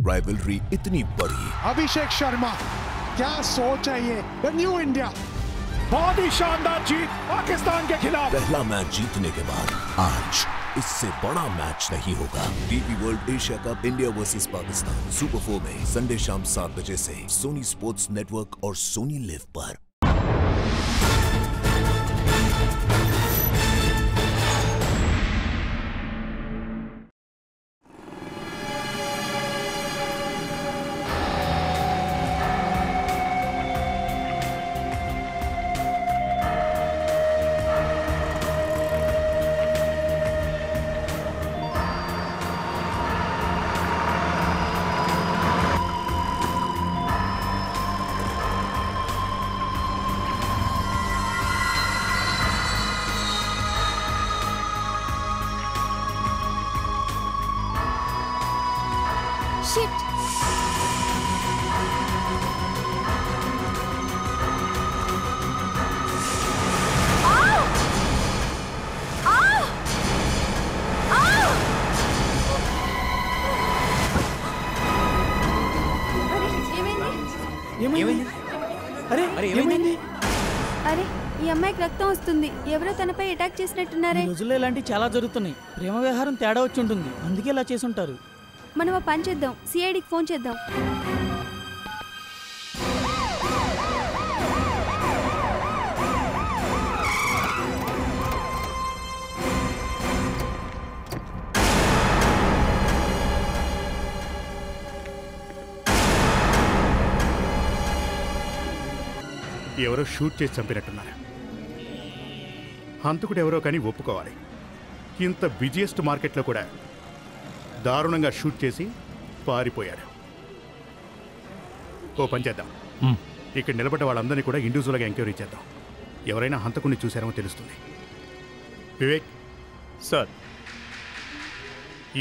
Rivalry इतनी बड़ी। अभिषेक शर्मा, क्या सोच है ये? द न्यू इंडिया, बहुत ही शानदार जीत पाकिस्तान के खिलाफ। पहला मैच जीतने के बाद आज इससे बड़ा मैच नहीं होगा। DP world Asia cup India versus Pakistan super 4 में संडे शाम 7 बजे से सोनी स्पोर्ट्स नेटवर्क और सोनी लिव पर। Shit! అరే ఈ అమ్మాయికి రక్తం వస్తుంది. ఎవరో తనపై అటాక్ చేసినట్టున్నారే. ఈ రోజుల్లో ఇలాంటివి చాలా జరుగుతున్నాయి. ప్రేమ వ్యవహారం తేడా వచ్చి ఉంటుంది, అందుకే ఇలా చేసి ఉంటారు. మనం ఆ పని చేద్దాం, సిఐడికి ఫోన్ చేద్దాం. ఎవరో షూట్ చేసి చంపినట్టున్నారు. హంతకుడు ఎవరో కానీ ఒప్పుకోవాలి. ఇంత బిజియెస్ట్ మార్కెట్లో కూడా దారుణంగా షూట్ చేసి పారిపోయాడు. ఓ పని చేద్దాం, ఇక్కడ నిలబడ్డ వాళ్ళందరినీ కూడా ఇండివిజువల్గా ఎంక్వైరీ చేద్దాం. ఎవరైనా హంతకుడిని చూశారో తెలుస్తుంది. వివేక్ సార్,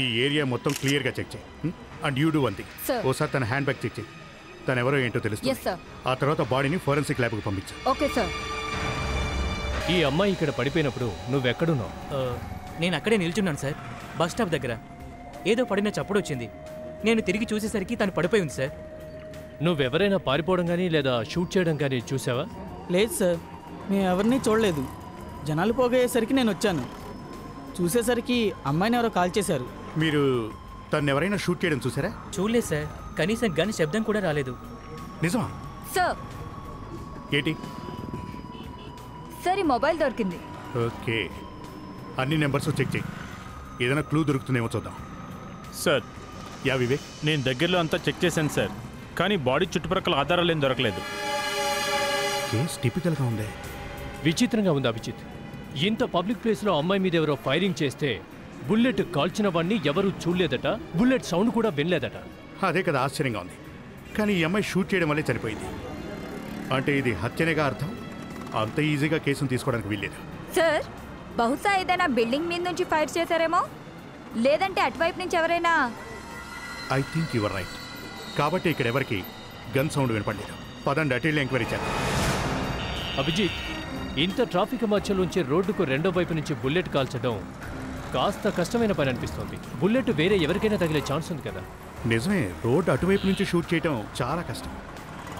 ఈ ఏరియా మొత్తం క్లియర్గా చెక్ చేయి. And you do one thing, ఓసారి తన హ్యాండ్ బ్యాగ్ చెక్ చేయి. తను ఎవరో ఏంటో తెలుస్తుంది. ఆ తర్వాత బాడీని ఫోరెన్సిక్ ల్యాబ్కి పంపించు. Okay sir. ఈ అమ్మాయి ఇక్కడ పడిపోయినప్పుడు నువ్వెక్కడున్నావు? నేను అక్కడే నిల్చున్నాను సార్, బస్ స్టాప్ దగ్గర. ఏదో పడిన చప్పుడు వచ్చింది. నేను తిరిగి చూసేసరికి తను పడిపోయి ఉంది సార్. నువ్వెవరైనా పారిపోవడం కానీ లేదా షూట్ చేయడం కానీ చూసావా? లేదు సార్, మేము ఎవరిని చూడలేదు. జనాలు పోగయ్యేసరికి నేను వచ్చాను. చూసేసరికి అమ్మాయిని ఎవరో కాల్ చేశారు. మీరు తను ఎవరైనా షూట్ చేయడం చూసారా? చూడలేదు సార్, కనీసం గన్ శబ్దం కూడా రాలేదు. నిజమా సార్? ఏంటి సార్, ఈ మొబైల్ దొరికింది. ఓకే, అన్ని నెంబర్స్ చెక్ చేయి. ఏదైనా క్లూ దొరుకుతుందేమో చూద్దాం. సార్, యా వివేక్, నేను దగ్గరలో అంతా చెక్ చేశాను సార్, కానీ బాడీ చుట్టుపక్కల ఆధారాలు ఏం దొరకలేదు. కేస్ టిపికల్గా ఉంది. విచిత్రంగా ఉంది అభిజిత్. ఇంత పబ్లిక్ ప్లేస్లో అమ్మాయి మీద ఎవరో ఫైరింగ్ చేస్తే బుల్లెట్ కాల్చిన వాడిని ఎవరూ చూడలేదట, బుల్లెట్ సౌండ్ కూడా వినలేదట. అదే కదా ఆశ్చర్యంగా ఉంది. కానీ ఈ అమ్మాయి షూట్ చేయడం వల్లే చనిపోయింది. అంటే ఇది హత్యనేగా అర్థం. అంత ఈజీగా కేసును తీసుకోవడానికి వీల్లేదు. సార్, బహుశా ఏదైనా బిల్డింగ్ మీద నుంచి ఫైర్ చేశారేమో, లేదంటే అటువైపు నుంచి ఎవరైనా. I think your right. కాబట్టి ఇక్కడ ఎవరికి గన్ సౌండ్ వినపడలేదు. పదండి అటు వెళ్ళి ఎంక్వైరీ చేద్దాం. అభిజిత్, ఇంత ట్రాఫిక్ మధ్యలోంచి రోడ్డుకు రెండో వైపు నుంచి బుల్లెట్ కాల్చడం కాస్త కష్టమైన పని అనిపిస్తుంది. బుల్లెట్ వేరే ఎవరికైనా తగిలే ఛాన్స్ ఉంది కదా. నిజమే, రోడ్డు అటువైపు నుంచి షూట్ చేయడం చాలా కష్టం.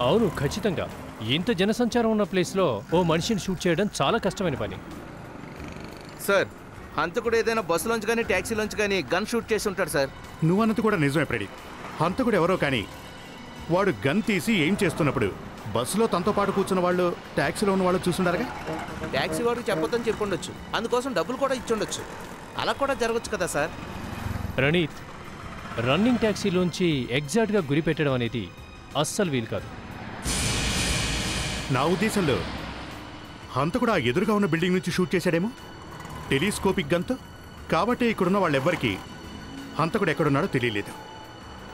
అవును, ఖచ్చితంగా. ఇంత జనసంచారం ఉన్న ప్లేస్లో ఓ మనిషిని షూట్ చేయడం చాలా కష్టమైన పని. సార్, హంతకుడు ఏదైనా బస్సులోంచి కానీ ట్యాక్సీలోంచి కానీ గన్ షూట్ చేసి ఉంటాడు సార్. నువ్వన్నది కూడా నిజమే ప్రెడిక్ట్. హంతకుడు ఎవరో కానీ వాడు గన్ తీసి ఏం చేస్తున్నప్పుడు బస్సులో తనతో పాటు కూర్చున్న వాళ్ళు, ట్యాక్సీలో ఉన్న వాళ్ళు చూసుండారుగా. ట్యాక్సీ వాడికి చెప్పొద్దని చెప్పుండొచ్చు, అందుకోసం డబ్బులు కూడా ఇచ్చుండొచ్చు. అలా కూడా జరగచ్చు కదా సార్. రణీత్, రన్నింగ్ ట్యాక్సీలోంచి ఎగ్జాక్ట్గా గురి పెట్టడం అనేది అస్సలు వీలు కాదు. నా ఉద్దేశంలో హంతకుడు ఆ ఎదురుగా ఉన్న బిల్డింగ్ నుంచి షూట్ చేశాడేమో, టెలిస్కోపిక్ గన్తో. కాబట్టి ఇక్కడున్న వాళ్ళెవ్వరికీ హంతకుడు ఎక్కడున్నాడో తెలియలేదు.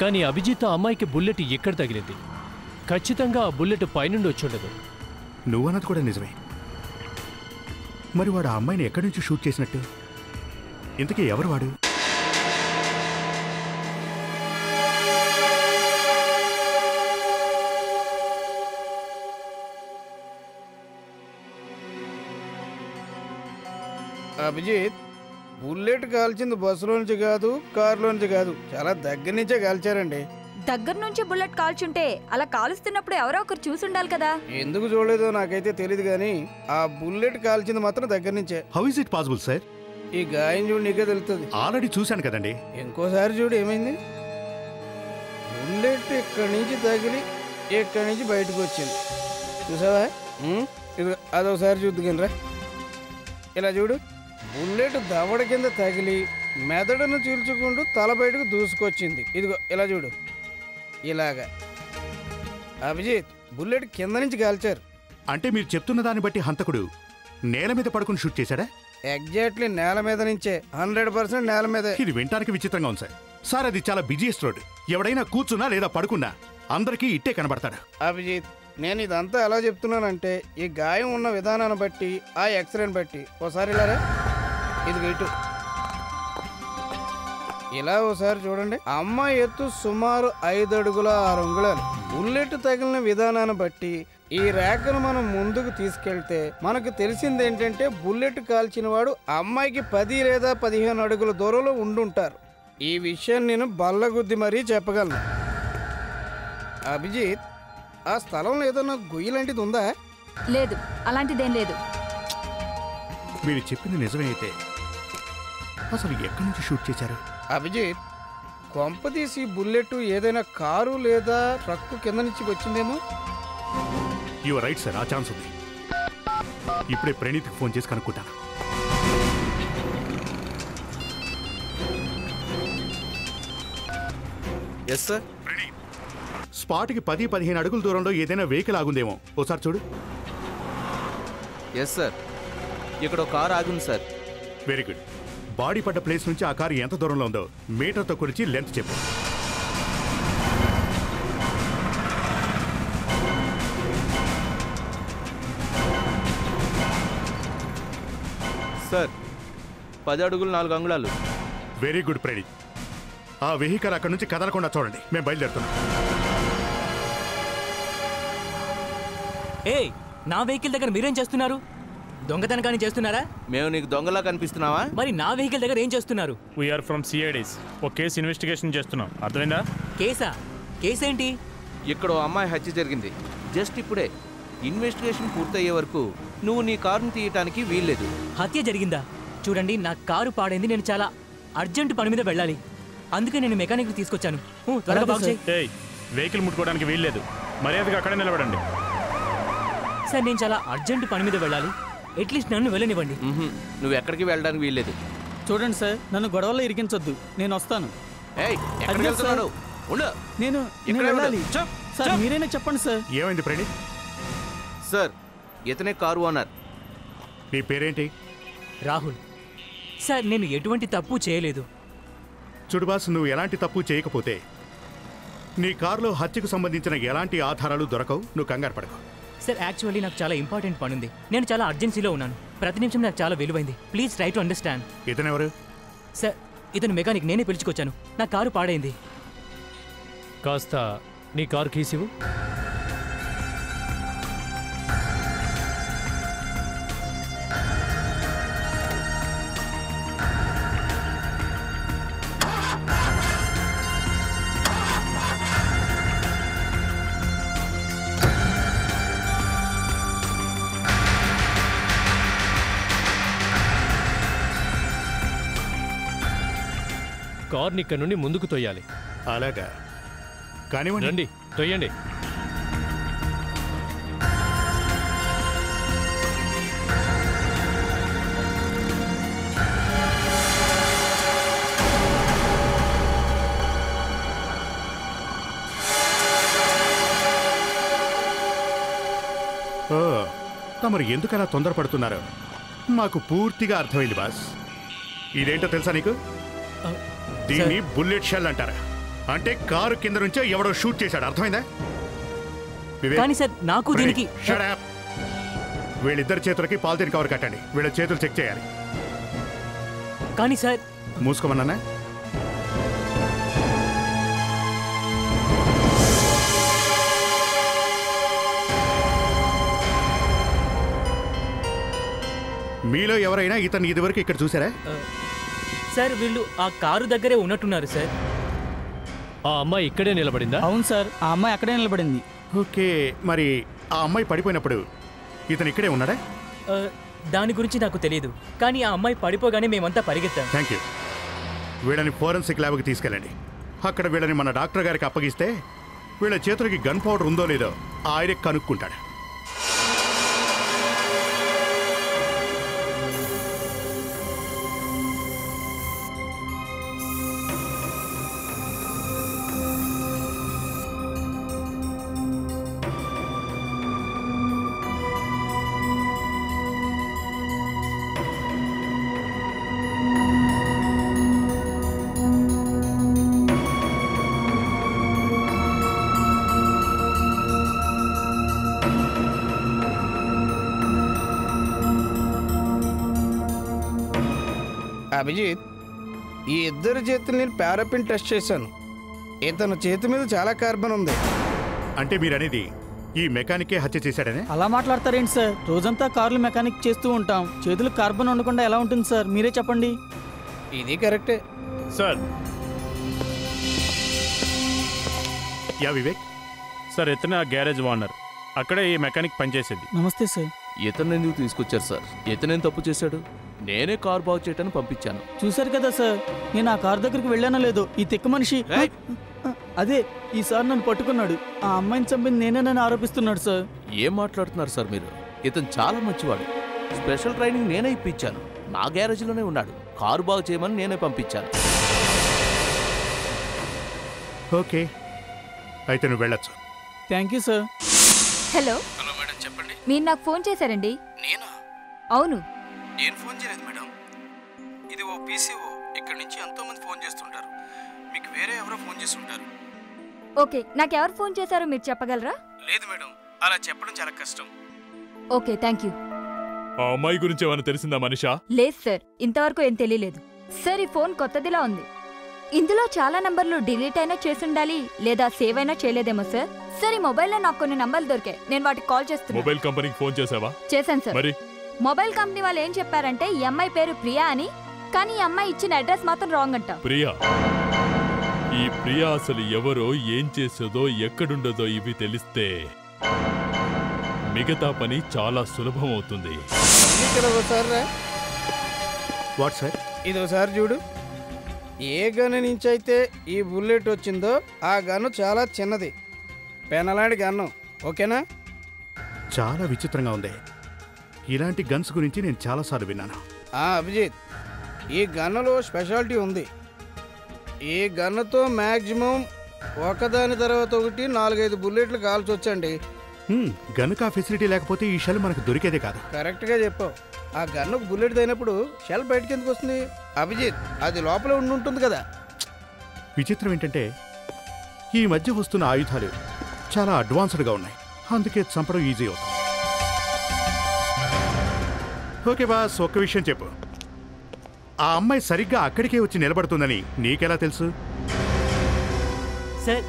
కానీ అభిజిత్ ఆ అమ్మాయికి బుల్లెట్ ఎక్కడ తగిలింది? ఖచ్చితంగా ఆ బుల్లెట్ పైనుండి వచ్చి ఉండదు. నువ్వన్నది కూడా నిజమే. మరి వాడు ఆ అమ్మాయిని ఎక్కడి నుంచి షూట్ చేసినట్టు? ఇంతకీ ఎవరు వాడు? అభిజిత్, బుల్లెట్ కాల్చింది బస్సులో నుంచి కాదు, కారులో నుంచి కాదు, చాలా దగ్గర నుంచే కాల్చారండి. దగ్గర నుంచి బుల్లెట్ కాల్చుంటే అలా కాలుస్తున్నప్పుడు ఎవరో ఒకరు చూసి ఉండాలి కదా. ఎందుకు చూడలేదో నాకైతే తెలియదు కానీ ఆ బుల్లెట్ కాల్చింది మాత్రం దగ్గర నుంచే. How is it possible sir? ఈ గాయం చూడు నీకే తెలుస్తుంది. ఆల్రెడీ చూశాను కదండి. ఇంకోసారి చూడు ఏమైంది. బుల్లెట్ ఇక్కడి నుంచి తగిలి ఇక్కడి నుంచి బయటకు వచ్చింది చూసావా? ఇది అదొకసారి చూద్దుకినరా. ఇలా చూడు, బుల్లెట్ దవడ కింద తగిలి మెదడును చీల్చుకుంటూ తల బయటకు దూసుకొచ్చింది. ఇదిగో ఇలా చూడు, ఇలాగా. అభిజిత్, బుల్లెట్ కింద నుంచి కాల్చారు. అంటే మీరు చెప్తున్న దాన్ని బట్టి హంతకుడు నేల మీద పడుకుని షూట్ చేశాడా? ఎగ్జాక్ట్లీ నేల మీద నుంచే, 100% నేల మీద. ఇది వినడానికి విచిత్రంగా ఉంది సార్. సార్ అది చాలా బిజీయెస్ట్ రోడ్. ఎవడైనా కూర్చున్నా లేదా పడుకున్నా అందరికీ ఇట్టే కనబడతాడు. అభిజిత్, నేను ఇదంతా ఎలా చెప్తున్నానంటే ఈ గాయం ఉన్న విధానాన్ని బట్టి, ఆ ఎక్స్రేని బట్టి. ఓసారి ఇలారా, ఇది ఇటు ఇలా ఓసారి చూడండి. అమ్మాయి ఎత్తు సుమారు 5 అడుగుల 6 అంగుళాలు. బుల్లెట్ తగిలిన విధానాన్ని బట్టి ఈ రేఖను మనం ముందుకు తీసుకెళ్తే మనకు తెలిసింది ఏంటంటే బుల్లెట్ కాల్చిన వాడు అమ్మాయికి 10 లేదా 15 అడుగుల దూరంలో ఉండుంటారు. ఈ విషయం నేను బల్లగుద్ది మరీ చెప్పగలను. అభిజిత్, ఆ స్థలంలో ఏదన్నా గొయ్యి లాంటిది ఉందా? లేదు, అలాంటిదేం లేదు. మీరు చెప్పింది నిజమే అయితే అసలు ఎక్కడి నుంచి షూట్ చేశారు? అభిజిత్, కొంపదీసి బుల్లెట్ ఏదైనా కారు లేదా ట్రక్కు కింద నుంచి వచ్చిందేమో. యువర్ రైట్ సార్, ఆ ఛాన్స్ ఉంది. ఇప్పుడే ప్రణీత్కి ఫోన్ చేసి కనుక్కుంటాను. Yes sir. స్పాట్కి 10-15 అడుగుల దూరంలో ఏదైనా వెహికల్ ఆగుందేమో, ఓసారి చూడు. ఎస్ సార్, ఇక్కడ ఒక కారు ఆగుంది సార్. Very good. బాడీ పడ్డ ప్లేస్ నుంచి ఆ కారు ఎంత దూరంలో ఉందో మీటర్తో కొలిచి లెంత్ చెప్పు. సార్, 10 అడుగులు 4 అంగుళాలు. Very good Praneeth. ఆ వెహికల్ అక్కడ నుంచి కదలకుండా చూడండి, మేము బయలుదేరుతున్నాం. ఏయ్, నా వెహికల్ దగ్గర మీరేం చేస్తున్నారు? దొంగతనకాన్ని చేస్తున్నారా? మేము నీకు దొంగలా కనిపిస్తున్నావా? మరి నా వెహికల్ దగ్గర ఏం చేస్తున్నారు? We're from CIDs. ఒక కేసు ఇన్వెస్టిగేషన్ చేస్తున్నాం, అర్థమైందా? కేసా? కేసేంటి? ఇక్కడ ఓ అమ్మాయి హత్య జరిగింది. జస్ట్ ఇప్పుడే. ఇన్వెస్టిగేషన్ పూర్తయ్యే వరకు నువ్వు నీ కారుని తీయటానికి వీల్లేదు. హత్య జరిగిందా? చూడండి, నా కారు పాడైంది. నేను చాలా అర్జెంట్ పని మీద వెళ్ళాలి. అందుకే నేను మెకానిక్ తీసుకొచ్చాను. త్వరగా బాగు చేయి. ఏయ్, వెహికల్ ముట్టుకోవడానికి వీల్లేదు. మర్యాదగా అక్కడే నిలబడండి. సార్, నేను చాలా అర్జెంట్ పని మీద వెళ్ళాలి. అట్లీస్ట్ నన్ను వెళ్ళనివ్వండి. నువ్వు ఎక్కడికి వెళ్ళడానికి వీల్లేదు. చూడండి సార్, నన్ను గొడవల్లో ఇరికించొద్దు. నేను వస్తాను. నేను వెళ్ళాలి సార్. మీరైనా చెప్పండి సార్. ఏమైంది ప్రణీత్? సార్, ఇతనే కారు ఓనర్. నీ పేరేంటి? రాహుల్. సార్, నేను ఎటువంటి తప్పు చేయలేదు. చూడు బాస్, నువ్వు ఎలాంటి తప్పు చేయకపోతే నీ కారులో హత్యకు సంబంధించిన ఎలాంటి ఆధారాలు దొరకవు. నువ్వు కంగారు పడకు. సార్, యాక్చువల్లీ నాకు చాలా ఇంపార్టెంట్ పని ఉంది. నేను చాలా అర్జెన్సీలో ఉన్నాను. ప్రతి నిమిషం నాకు చాలా విలువైంది. Please try to understand. ఇతనెవరు? సార్, ఇతను మెకానిక్. నేనే పిలుచుకొచ్చాను. నా కారు పాడైంది. కాస్త నీ కారు కీస్ ఇవ్వు. కార్ని ఇక్కడ నుండి ముందుకు తొయ్యాలి. అలాగా, కానివ్వండి. రండి, తొయ్యండి. తమరు ఎందుకలా తొందరపడుతున్నారు? మాకు పూర్తిగా అర్థమైంది బాస్. ఇదేంటో తెలుసా నీకు? దీన్ని బుల్లెట్ షెల్ అంటారా? అంటే కారు కింద నుంచే ఎవడో షూట్ చేశాడు, అర్థమైందా? కానీ సార్, నాకు దీనికి వీళ్ళిద్దరి చేతులకి పాలిథిన్ కవర్ కట్టండి. వీళ్ళ చేతులు చెక్ చేయాలి. కానీ సార్, మూసుకోమన్నా. మీలో ఎవరైనా ఇతన్ని ఇదివరకు ఇక్కడ చూసారా? సార్, వీళ్ళు ఆ కారు దగ్గరే ఉన్నట్టున్నారు సార్. ఆ అమ్మాయి ఇక్కడే నిలబడిందా? అవును సార్, ఆ అమ్మాయి అక్కడే నిలబడింది. ఓకే, మరి ఆ అమ్మాయి పడిపోయినప్పుడు ఇతను ఇక్కడే ఉన్నాడా? దాని గురించి నాకు తెలియదు, కానీ ఆ అమ్మాయి పడిపోగానే మేమంతా పరిగెత్తాం. Thank you. వీళ్ళని ఫోరెన్సిక్ ల్యాబ్కి తీసుకెళ్ళండి. అక్కడ వీళ్ళని మన డాక్టర్ గారికి అప్పగిస్తే వీళ్ళ చేతులకి గన్ పౌడర్ ఉందో లేదో ఆయనే కనుక్కుంటాడు. అభిజిత్, ఈ ఇద్దరి చేతులు నేను పారాఫిన్ టెస్ట్ చేశాను. ఇతని చేతి మీద చాలా కార్బన్ ఉంది. అంటే మీరనేది ఈ మెకానికే హత్య చేశాడనే? అలా మాట్లాడతారేంటి సార్? రోజంతా కార్లు మెకానిక్ చేస్తూ ఉంటాం, చేతులకు కార్బన్ ఉండకుండా ఎలా ఉంటుంది సార్? మీరే చెప్పండి. ఇది కరెక్టే సార్. యా వివేక్. సార్ ఇతనే ఆ గ్యారేజ్ ఓనర్, అక్కడే ఈ మెకానిక్ పనిచేసేది. నమస్తే సార్. ఇతను ఎందుకు తీసుకొచ్చారు సార్? ఇతనేం తప్పు చేశాడు? నేనే కార్ బాగు చేయటానికి పంపించాను. చూశారు కదా సార్, నేను ఆ కార్ దగ్గరికి వెళ్ళానో లేదో ఈ తిక్క మనిషి అదే ఈసారి నన్ను పట్టుకున్నాడు. ఆ అమ్మాయిని చంపింది నేనేనని ఆరోపిస్తున్నాడు సార్. ఏం మాట్లాడుతున్నారు సార్ మీరు? ఇతను చాలా మంచివాడు. స్పెషల్ ట్రైనింగ్ నేనే ఇప్పించాను. నా గ్యారేజ్లోనే ఉన్నాడు. కారు బాగు చేయమని నేనే పంపించాను. ఓకే, అయితే నువ్వు వెళ్ళొచ్చు. Thank you sir. Hello. Hello madam, చెప్పండి. మీరు నాకు ఫోన్ చేశారండి? నేనా? అవును. నేను ఫోన్ చేయలేదు మేడం. ఇది ఓ పీసీఓ. ఇక్కడ నుంచి ఎంతోమంది ఫోన్ చేస్తుంటారు. మీకు వేరే ఎవరో ఫోన్ చేస్తుంటారు. ఓకే, నాకు ఎవరు ఫోన్ చేశారో మీరు చెప్పగలరా? లేదు మేడం, అలా చెప్పడం చాలా కష్టం. Okay, thank you. ఆ అమ్మాయి గురించి ఏమైనా తెలిసిందా మనిషా? లేదు సార్, ఇంతవరకు ఏం తెలియలేదు సార్. ఈ ఫోన్ కొత్తదిలా ఉంది. ఇందులో చాలా నంబర్లు డిలీట్ అయినా చేసుండాలి, లేదా సేవ్ అయినా చేయలేదేమో సార్. సార్, ఈ మొబైల్లో నాకు కొన్ని నంబర్లు దొరికాయి. నేను వాటికి కాల్ చేస్తున్నాను. మొబైల్ కంపెనీకి ఫోన్ చేసావా? చేశాను సార్. మరి మొబైల్ కంపెనీ వాళ్ళు ఏం చెప్పారంటే ఈ అమ్మాయి పేరు ప్రియా అని, కానీ ఈ అమ్మాయి ఇచ్చిన అడ్రస్ మాత్రం రాంగ్ అంట. ప్రియా? ఈ ప్రియా అసలు ఎవరో, ఏం చేసేదో, ఎక్కడుండదో ఇవి తెలిస్తే మిగతా పని చాలా సులభం అవుతుంది. What sir? ఇది ఒకసారి చూడు. ఏ గన్ను నుంచి అయితే ఈ బుల్లెట్ వచ్చిందో ఆ గన్ను చాలా చిన్నది, పెనలాంటి గన్ను. ఓకేనా? చాలా విచిత్రంగా ఉంది. ఇలాంటి గన్స్ గురించి నేను చాలాసార్లు విన్నాను. అభిజిత్, ఈ గన్నులో స్పెషాలిటీ ఉంది. ఈ గన్నుతో మ్యాక్సిమం ఒకదాని తర్వాత ఒకటి 4-5 బుల్లెట్లు కాల్చొచ్చండి. గన్నుకు ఆ ఫెసిలిటీ లేకపోతే ఈ షెల్ మనకు దొరికేదే కాదు. కరెక్ట్గా చెప్పావు. ఆ గన్నుకు బుల్లెట్ అయినప్పుడు షెల్ బయటకి ఎందుకు వస్తుంది అభిజిత్? అది లోపల ఉంటుంది కదా. విచిత్రం ఏంటంటే ఈ మధ్య వస్తున్న ఆయుధాలు చాలా అడ్వాన్స్డ్గా ఉన్నాయి, అందుకే చంపడం ఈజీ అవుతుంది. ఓకే బాస్, ఒక్క విషయం చెప్పు. ఆ అమ్మాయి సరిగ్గా అక్కడికే వచ్చి నిలబడుతుందని నీకెలా తెలుసు? సార్,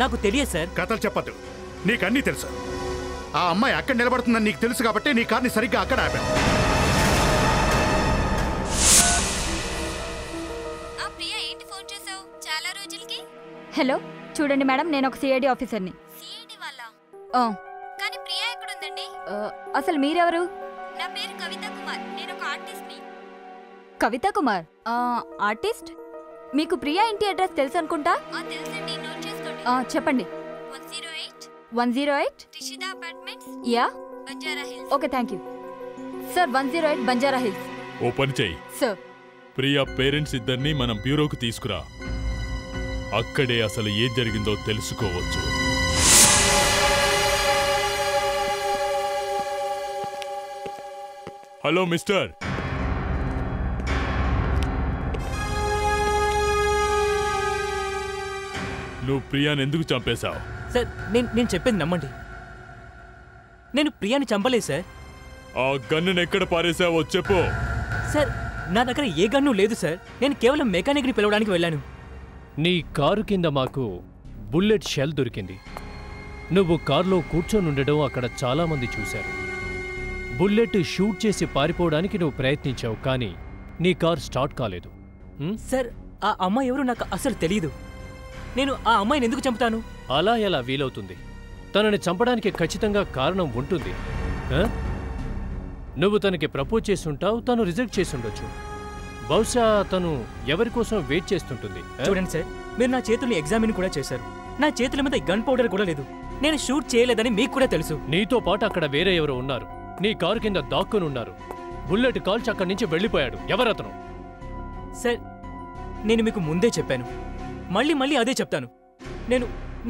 నాకు తెలియదు సార్. కథలు చెప్పద్దు, నీకన్నీ తెలుసు. ఆ అమ్మాయి అక్కడ నిలబడుతుందని నీకు తెలుసు కాబట్టి నీ కార్ని సరిగ్గా అక్కడ ఆపాను. హలో, చూడండి మేడం, నేను ఒక సిఐడి ఆఫీసర్ని. కానీ ప్రియా ఎక్కడుందండి? అసలు మీరెవరు? నా పేరు కవిత కుమార్, నేను ఒక ఆర్టిస్ట్ని. కవిత కుమార్ ఆర్టిస్ట్? మీకు ప్రియా ఇంటి అడ్రస్ తెలుసు అనుకుంటా. తెలుసండి, నోట్ చేసుకోండి. చెప్పండి. 108 Rishida apartments, yeah, Banjara Hills. Okay, thank you sir. 108 Banjara Hills. ఓ పని చెయ్యి సార్. ప్రియా పేరెంట్స్ ఇద్దరిని మనం బ్యూరోకు తీసుకురా. అక్కడే అసలు ఏం జరిగిందో తెలుసుకోవచ్చు. హలో మిస్టర్, నువ్వు ప్రియాని ఎందుకు చంపేశావు? సార్, నేను చెప్పేది నమ్మండి. నేను ప్రియాని చంపలేదు సార్. ఆ గన్నును ఎక్కడ పారేశావో చెప్పు. సార్, నా దగ్గర ఏ గన్ను లేదు సార్. నేను కేవలం మెకానిక్ని పిలవడానికి వెళ్ళాను. నీ కారు కింద మాకు బుల్లెట్ షెల్ దొరికింది. నువ్వు కారులో కూర్చొనుండడం అక్కడ చాలామంది చూశారు. బుల్లెట్ షూట్ చేసి పారిపోవడానికి నువ్వు ప్రయత్నించావు, కానీ నీ కార్ స్టార్ట్ కాలేదు. సార్, ఆ అమ్మాయి ఎవరు నాకు అసలు తెలియదు. నేను ఆ అమ్మాయిని ఎందుకు చంపుతాను? అలా ఎలా వీలవుతుంది? తనని చంపడానికి ఖచ్చితంగా కారణం ఉంటుంది. నువ్వు తనకి ప్రపోజ్ చేసుంటావు, తను రిజెక్ట్ చేసుండొచ్చు. బహుశా తను ఎవరి కోసం వెయిట్ చేస్తుంటుంది. చూడండి సార్, మీరు నా చేతుల్ని ఎగ్జామిన్ కూడా చేశారు. నా చేతుల మీద గన్ పౌడర్ కూడా లేదు. నేను షూట్ చేయలేదని మీకు కూడా తెలుసు. నీతో పాటు అక్కడ వేరే ఎవరో ఉన్నారు. నీ కారు కింద దాక్కుని ఉన్నారు. బుల్లెట్ కాల్చి అక్కడి నుంచి వెళ్ళిపోయాడు. ఎవరతను? సార్, నేను మీకు ముందే చెప్పాను, మళ్ళీ మళ్ళీ అదే చెప్తాను.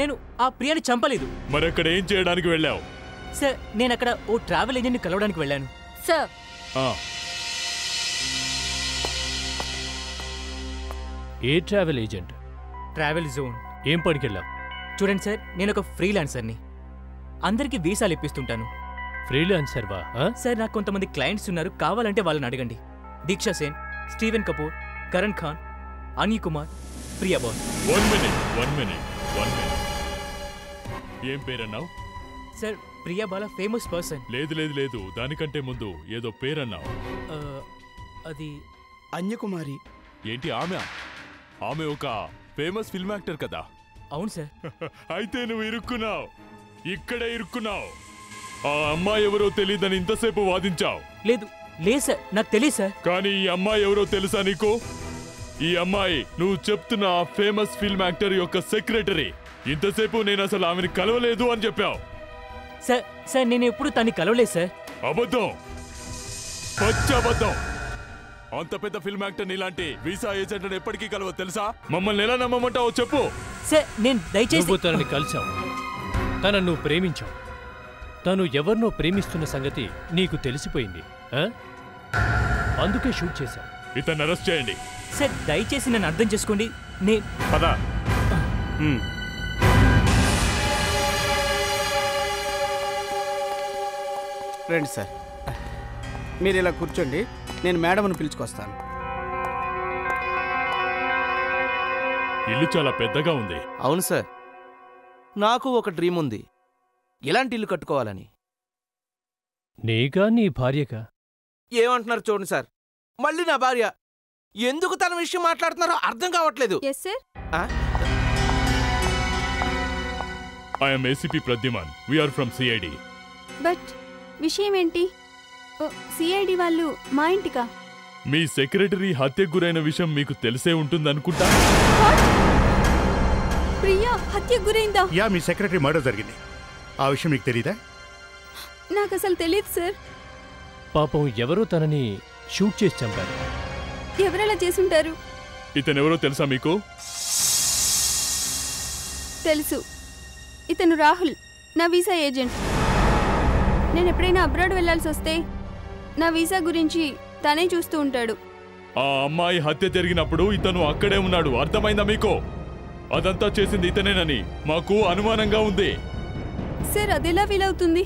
నేను ఆ ప్రియాని చంపలేదు. మరక్కడ ఏం చేయడానికి వెళ్ళావు? సార్, నేను అక్కడ ఓ ట్రావెల్ ఏజెంట్ని కలవడానికి వెళ్ళాను. సార్, ఏ ట్రావెల్ ఏజెంట్? Travel zone. ఏం పనికెళ్ళావు? చూడండి సార్, నేను ఒక ఫ్రీలాన్సర్ని. అందరికీ వీసాలు ఇప్పిస్తుంటాను. ఫ్రీలాన్సర్వా? సార్, నాకు కొంతమంది క్లయింట్స్ ఉన్నారు, కావాలంటే వాళ్ళని అడగండి. దీక్షా సేన్, స్టీవెన్ కపూర్, కరణ్ ఖాన్, అనిల్ కుమార్, ప్రియా బాల్. 1 మినిట్. ఏం పేరన్నావు? Sir, Priya Bala famous person. లేదు, దానికంటే ముందు ఏదో పేరన్నావు. అది అన్యకుమారి. ఏంటి ఆమె ఒక ఫేమస్ ఫిల్మ్ యాక్టర్ కదా? అవును సార్. అయితే నువ్వు ఇక్కడే ఇరుక్కున్నావు. ఆ అమ్మాయి ఎవరో తెలియదని ఇంతసేపు వాదించావు. లేదు సార్, నాకు తెలియదు సార్. కానీ ఈ అమ్మాయి ఎవరో తెలుసా నీకు? ఈ అమ్మాయి నువ్వు చెప్తున్న ఆ ఫేమస్ ఫిల్మ్ యాక్టర్ యొక్క సెక్రటరీ. ఇంతసేపు నేను అసలు ఆమెను కలవలేదు అని చెప్పావు. సార్, నేను ఎప్పుడు తన్ని కలవలేదు సార్. అబద్ధం, పచ్చి అబద్ధం. అంత పెద్ద ఫిల్మ్ యాక్టర్ ఇలాంటి వీసా ఏజెంట్ ఎప్పటికీ కలవ తెలుసా? మమ్మల్ని ఎలా నమ్మమంటావో చెప్పు. సార్, నేను దయచేసి నువ్వు తనని కలిసావు, తనను నువ్వు ప్రేమించావు. తను ఎవరినో ప్రేమిస్తున్న సంగతి నీకు తెలిసిపోయింది. అందుకే షూట్ చేశావు. ఇతన్ని అరెస్ట్ చేయండి. సార్, దయచేసి నన్ను అర్థం చేసుకోండి. పద. రండి సార్, మీరు ఇలా కూర్చోండి, నేను మేడంను పిలుచుకొస్తాను. ఇల్లు చాలా పెద్దగా ఉంది. అవును సార్, నాకు ఒక డ్రీమ్ ఉంది, ఇలాంటి ఇల్లు కట్టుకోవాలని. నీకా నీ భార్యకా? ఏమంటున్నారు చూడండి సార్, మళ్ళీ నా భార్య. ఎందుకు తన విషయం మాట్లాడుతున్నారో అర్థం కావట్లేదు. Yes sir. I am ACP Pradyuman. We are from CID. But విషయం ఏంటి? సిఐడి వాళ్ళు మా ఇంటికా? మీ సెక్రటరీ హత్యకు గురైన విషయం మీకు తెలిసే ఉంటుందనుకుంటా. ప్రియా హత్యకు గురైందా? యా, మీ సెక్రటరీ మర్డర్ జరిగింది. ఆ విషయం మీకు తెలీదా? నాకు అసలు తెలియదు సార్. పాపం ఎవరో తనని షూట్ చేసి చంపారు. ఎవరెలా చేసుంటారు? ఇతనెవరో తెలుసా మీకు? తెలుసు, ఇతను రాహుల్, నా వీసా ఏజెంట్. నేను ఎప్పుడైనా అబ్రాడ్ వెళ్లాల్సి వస్తే నా వీసా గురించి తనే చూస్తూ ఉంటాడు. ఆ అమ్మాయి హత్య జరిగినప్పుడు ఇతను అక్కడే ఉన్నాడు, అర్థమైందా మీకు? అదంతా చేసింది ఇతనేనని మాకు అనుమానంగా ఉంది. సార్, అదెలా వీలవుతుంది?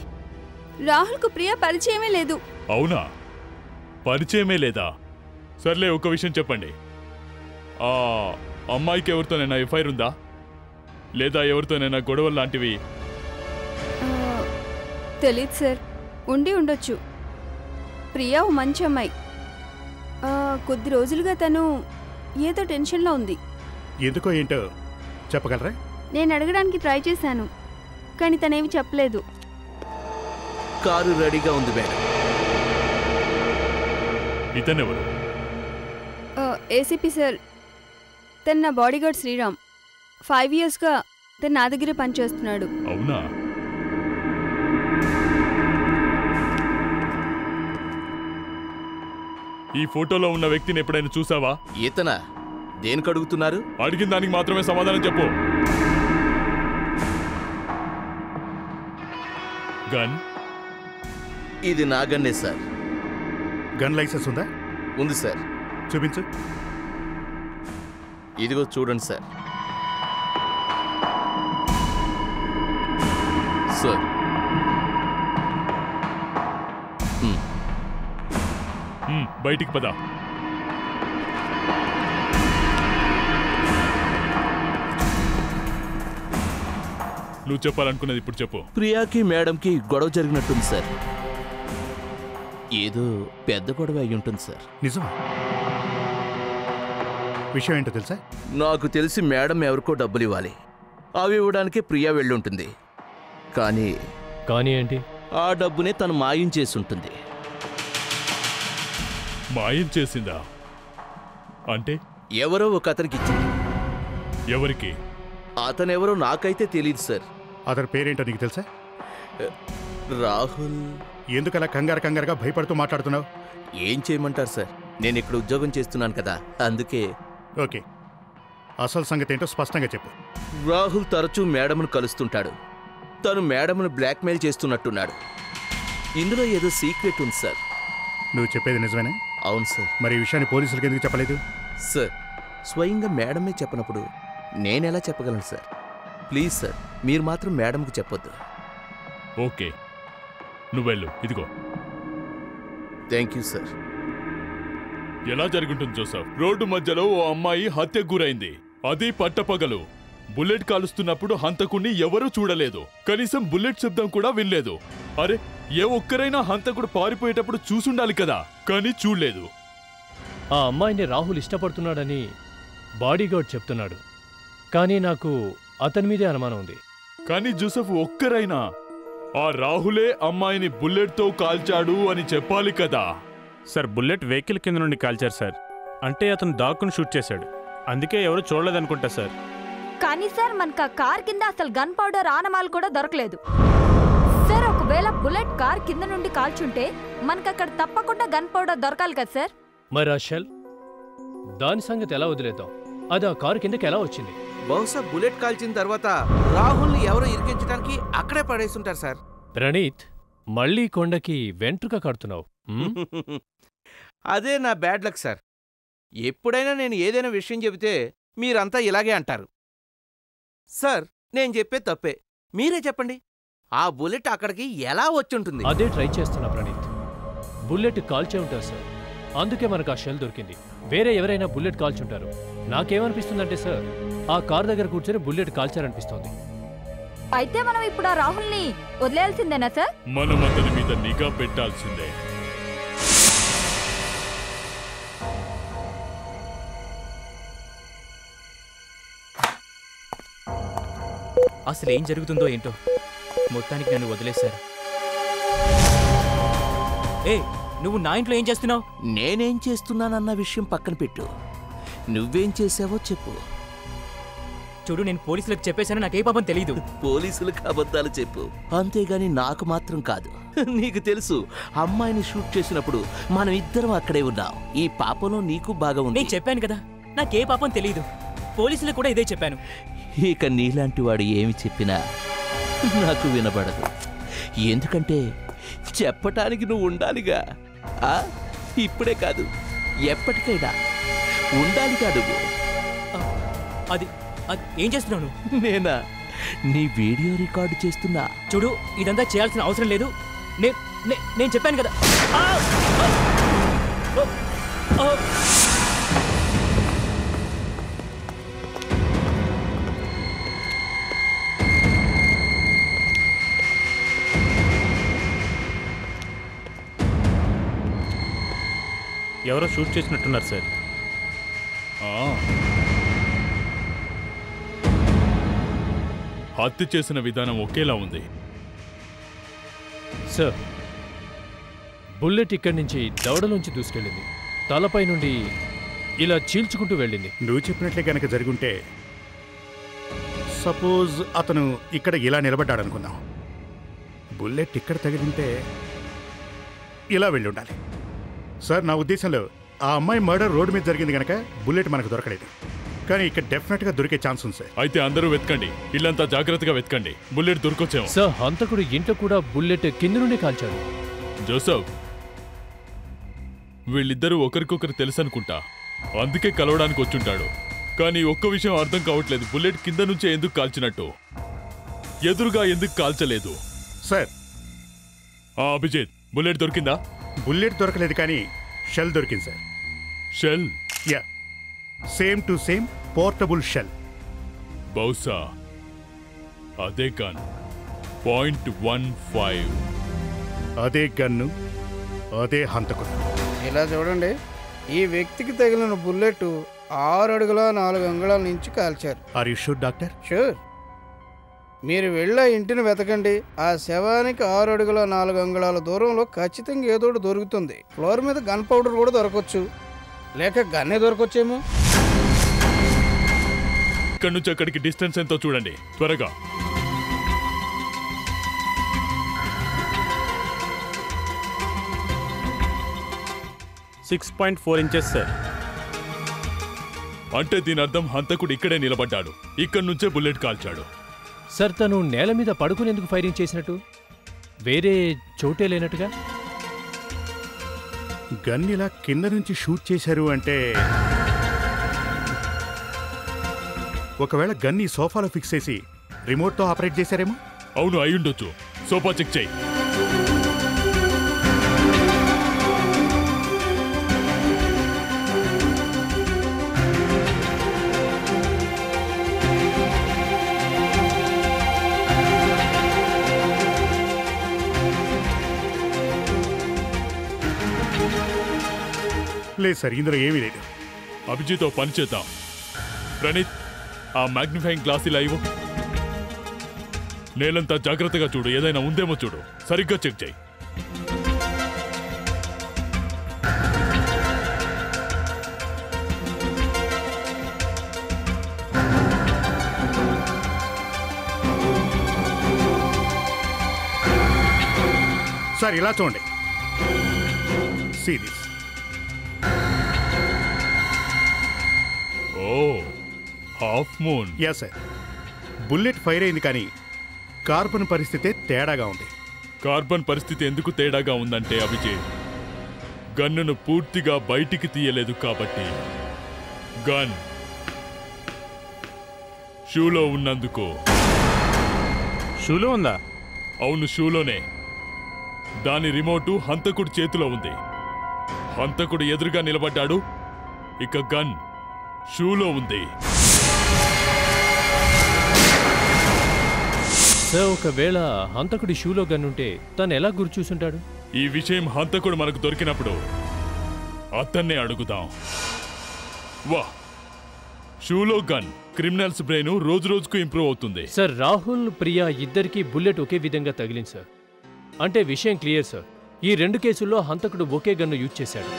రాహుల్కు ప్రియా పరిచయమే లేదు. అవునా? పరిచయమే లేదా? సర్లే, ఒక విషయం చెప్పండి. ఆ అమ్మాయికి ఎవరితోనైనా ఎఫ్ఐఆర్ ఉందా? లేదా ఎవరితోనైనా గొడవలు లాంటివి? తెలీదు సార్, ఉండి ఉండొచ్చు. ప్రియా ఓ మంచి అమ్మాయి. కొద్ది రోజులుగా తను ఏదో టెన్షన్లో ఉంది. ఎందుకో ఏంటో చెప్పగలరా? నేను అడగడానికి ట్రై చేశాను, కానీ తనేమి చెప్పలేదు. కారు రెడీగా ఉంది మేడం. ఇతనెవరు? ఏసీపీ సార్, తను నా బాడీగార్డ్ శ్రీరామ్. 5 yearsగా తను నా దగ్గరే పనిచేస్తున్నాడు. అవునా? ఈ ఫోటోలో ఉన్న వ్యక్తిని ఎప్పుడైనా చూసావా? ఇతనా? దేనికి అడుగుతున్నారు? అడిగిన దానికి మాత్రమే సమాధానం చెప్పు. గన్? ఇది నా గన్నే సార్. గన్ లైసెన్స్ ఉందా? ఉంది సార్. చూపించు. ఇదిగో చూడండి సార్. సార్, బయటికి పద. నువ్వు చెప్పాలనుకున్నది ఇప్పుడు చెప్పు. ప్రియాకి మేడంకి గొడవ జరిగినట్టుంది సార్. ఏదో పెద్ద గొడవ అయి ఉంటుంది సార్. నిజం? విషయం ఏంటో తెలుసా? నాకు తెలిసి మేడం ఎవరికో డబ్బులు ఇవ్వాలి. అవి ఇవ్వడానికి ప్రియా వెళ్ళుంటుంది. కానీ ఏంటి? ఆ డబ్బునే తను మాయం చేసి ఉంటుంది. మాయం చేసిందా? అంటే ఎవరో ఒక అతనికి ఇచ్చింది. ఎవరికి? అతనెవరో నాకైతే తెలియదు సార్. అతని పేరేంటో నీకు తెలుసా? రాహుల్. ఎందుకలా కంగారుగా భయపడుతూ మాట్లాడుతున్నావు? ఏం చేయమంటారు సార్, నేను ఇక్కడ ఉద్యోగం చేస్తున్నాను కదా, అందుకే. ఓకే, అసలు సంగతి ఏంటో స్పష్టంగా చెప్పు. రాహుల్ తరచూ మేడంను కలుస్తుంటాడు. తను మేడంను బ్లాక్మెయిల్ చేస్తున్నట్టున్నాడు. ఇందులో ఏదో సీక్రెట్ ఉంది సార్. నువ్వు చెప్పేది నిజమేనా? అవును సార్. మరి ఈ విషయాన్ని పోలీసులకు ఎందుకు చెప్పలేదు? సార్, స్వయంగా మేడమే చెప్పనప్పుడు నేనెలా చెప్పగలను సార్? ప్లీజ్ సార్, మీరు మాత్రం మేడంకి చెప్పొద్దు. ఓకే, నువ్వెళ్ళు. ఇదిగో. Thank you sir. ఎలా జరుగుంటుంది జోసఫ్? రోడ్డు మధ్యలో ఓ అమ్మాయి హత్యకు గురైంది. అది పట్టపగలు. బుల్లెట్ కాలుస్తున్నప్పుడు హంతకుణ్ణి ఎవరూ చూడలేదు. కనీసం బుల్లెట్ శబ్దం కూడా వినలేదు. అరే, ఏ ఒక్కరైనా హంతకుడు పారిపోయేటప్పుడు చూసుండాలి కదా, కానీ చూడలేదు. ఆ అమ్మాయిని రాహుల్ ఇష్టపడుతున్నాడని బాడీగార్డ్ చెప్తున్నాడు. కానీ నాకు అతని మీదే అనుమానం ఉంది. కానీ జోసఫ్, ఒక్కరైనా ఆ రాహులే అమ్మాయిని బుల్లెట్తో కాల్చాడు అని చెప్పాలి కదా. సార్, బుల్లెట్ వెహికల్ కింద నుండి కాల్చారు సార్. అంటే అతను దాక్కుని షూట్ చేశాడు. అందుకే ఎవరు చూడలేదనుకుంటా సార్. కానీ సార్, మనకు ఆ కార్ కింద అసలు గన్ పౌడర్ ఆనమాలు కూడా దొరకలేదు సార్. ఒకవేళ బుల్లెట్ కార్ కింద నుండి కాల్చుంటే మనకు అక్కడ తప్పకుండా గన్ పౌడర్ దొరకాలి కదా సార్. మరి ఆ షెల్, దాని సంగతి ఎలా వదిలేద్దాం? అది ఆ కారు కిందకి ఎలా వచ్చింది? బహుశా బుల్లెట్ కాల్చిన తర్వాత రాహుల్ని ఎవరో ఇరికించడానికి అక్కడే పడేస్తుంటారు సార్. ప్రణీత్, మళ్ళీ కొండకి వెంట్రుక కడుతున్నావు. అదే నా బ్యాడ్ లక్ సార్. ఎప్పుడైనా నేను ఏదైనా విషయం చెబితే మీరంతా ఇలాగే అంటారు. సార్, నేను చెప్పే తప్పే. మీరే చెప్పండి, ఆ బుల్లెట్ అక్కడికి ఎలా వచ్చుంటుంది? అదే ట్రై చేస్తున్నా ప్రణీత్. బుల్లెట్ కాల్చే ఉంటారు సార్, అందుకే మనకు ఆ షెల్ దొరికింది. వేరే ఎవరైనా బుల్లెట్ కాల్చుంటారు. నాకేమనిపిస్తుందంటే సార్, ఆ కార్ దగ్గర కూర్చొని బుల్లెట్ కాల్చారనిపిస్తోంది. అయితే మనం ఇప్పుడు ఆ రాహుల్ని వదిలేయాల్సిందేనా సార్? మనం అతని మీద నిఘా పెట్టాల్సిందే. అసలు ఏం జరుగుతుందో ఏంటో, మొత్తానికి నన్ను వదిలేశారు. ఏ, నువ్వు నా ఇంట్లో ఏం చేస్తున్నావు? నేనేం చేస్తున్నానన్న విషయం పక్కన పెట్టు. నువ్వేం చేసావో చెప్పు. చూడు, నేను పోలీసులకు చెప్పేశాను, నాకే పాపం తెలీదు. పోలీసులకు అబద్ధాలు చెప్పు, అంతేగాని నాకు మాత్రం కాదు. నీకు తెలుసు, అమ్మాయిని షూట్ చేసినప్పుడు మనం ఇద్దరం అక్కడే ఉన్నాం. ఈ పాపంలో నీకు బాగా ఉంది. నేను చెప్పాను కదా, నాకే పాపం తెలీదు. పోలీసులకు కూడా ఇదే చెప్పాను. ఇక నీలాంటి వాడు ఏమి చెప్పినా నాకు వినబడదు. ఎందుకంటే చెప్పటానికి నువ్వు ఉండాలిగా. ఇప్పుడే కాదు, ఎప్పటికైనా ఉండాలిగా నువ్వు. అది ఏం చేస్తున్నాను? నేనా? నీ వీడియో రికార్డు చేస్తున్నా. చూడు, ఇదంతా చేయాల్సిన అవసరం లేదు. నేను చెప్పాను కదా. ఎవరో షూట్ చేసినట్టున్నారు సార్. హత్య చేసిన విధానం ఒకేలా ఉంది సార్. బుల్లెట్ ఇక్కడి నుంచి దవడలోంచి దూసుకెళ్ళింది. తలపై నుండి ఇలా చీల్చుకుంటూ వెళ్ళింది. నువ్వు చెప్పినట్లే కనుక జరుగుంటే, సపోజ్ అతను ఇక్కడ ఇలా నిలబడ్డాడు అనుకుందాం. బుల్లెట్ ఇక్కడ తగిలింటే ఇలా వెళ్ళి ఉండాలి. సార్, నా ఉద్దేశంలో ఆ అమ్మాయి మర్డర్ రోడ్డు మీద జరిగింది కనుక బుల్లెట్ మనకు దొరకలేదు. కానీ ఇక్కడ డెఫినెట్గా దొరికే ఛాన్స్ ఉంది సార్. అయితే అందరూ వెతకండి, ఇల్లంతా జాగ్రత్తగా వెతకండి. బుల్లెట్ దొరకొచ్చాము సార్. హంతకుడు ఇంట్లో కూడా బుల్లెట్ కింద నుండి కాల్చాడు. జోసఫ్, వీళ్ళిద్దరూ ఒకరికొకరు తెలుసనుకుంటా, అందుకే కలవడానికి వచ్చుంటాడు. కానీ ఒక్క విషయం అర్థం కావట్లేదు, బుల్లెట్ కింద నుంచే ఎందుకు కాల్చినట్టు, ఎదురుగా ఎందుకు కాల్చలేదు? సార్, అభిజిత్, బుల్లెట్ దొరికిందా? బుల్లెట్ దొరకలేదు, కానీ షెల్ దొరికింది sir. Shell? Yeah, same to same portable shell. బహుశా అదే గన్. .15. అదే గన్ను, అదే హంతకుడు. ఇలా చూడండి, ఈ వ్యక్తికి తగిలిన బుల్లెట్ 6 అడుగుల 4 అంగుళాల నుంచి కాల్చారు. Are you sure doctor? Sure. మీరు వెళ్ళి ఇంటిని వెతకండి. ఆ శవానికి 6 అడుగుల 4 అంగుళాల దూరంలో ఖచ్చితంగా ఏదోటి దొరుకుతుంది. ఫ్లోర్ మీద గన్ పౌడర్ కూడా దొరకవచ్చు, లేక గన్నే దొరకొచ్చేమో. ఇక్కడ నుంచి అక్కడికి డిస్టెన్స్ ఎంతో చూడండి త్వరగా. Inches sir. అంటే దీని అర్థం హంతకుడు ఇక్కడే నిలబడ్డాడు, ఇక్కడి నుంచే బుల్లెట్ కాల్చాడు. సార్ తను నేల మీద పడుకునేందుకు ఫైరింగ్ చేసినట్టు? వేరే చోటే లేనట్టుగా? గన్ ఇలా కింద నుంచి షూట్ చేశారు అంటే ఒకవేళ గన్ ఈ సోఫాలో ఫిక్స్ చేసి రిమోట్తో ఆపరేట్ చేశారేమో. అవును అయ్యుండొచ్చు. సోఫా చెక్ చేయి. లేదు సార్, ఇందులో ఏమీ లేదు. అభిజితో పని చేద్దాం. ప్రణీత్, ఆ మ్యాగ్నిఫైయింగ్ గ్లాస్ ఇలా ఇవ్వు. నేలంతా జాగ్రత్తగా చూడు, ఏదైనా ఉందేమో చూడు. సరిగ్గా చెక్ చేయి. సార్ ఇలా చూడండి. See this. Oh, half moon. Yeah sir, bullet fire అయింది కానీ కార్బన్ పరిస్థితి తేడాగా ఉంది. కార్బన్ పరిస్థితి ఎందుకు తేడాగా ఉందంటే అభిజిత్, గన్నును పూర్తిగా బయటికి తీయలేదు కాబట్టి. గన్ షూలో ఉన్నందుకు. షూలో ఉందా? అవును, షూలోనే. దాని రిమోటు హంతకుడి చేతిలో ఉంది. హంతకుడు ఎదురుగా నిలబడ్డాడు, ఇక గన్ షూలో ఉంది. సార్ ఒకవేళ హంతకుడి షూలో గన్నుంటే తను ఎలా గురి చూసుంటాడు? ఈ విషయం హంతకుడు మనకు దొరికినప్పుడు అతన్నే అడుగుదాం. వా, షూలో గన్. క్రిమినల్స్ బ్రెయిన్ రోజు రోజుకు ఇంప్రూవ్ అవుతుంది. సార్ రాహుల్, ప్రియా ఇద్దరికి బుల్లెట్ ఒకే విధంగా తగిలింది సార్. అంటే విషయం క్లియర్ సార్. ఈ 2 కేసుల్లో హంతకుడు ఒకే గన్ను యూజ్ చేశాడు.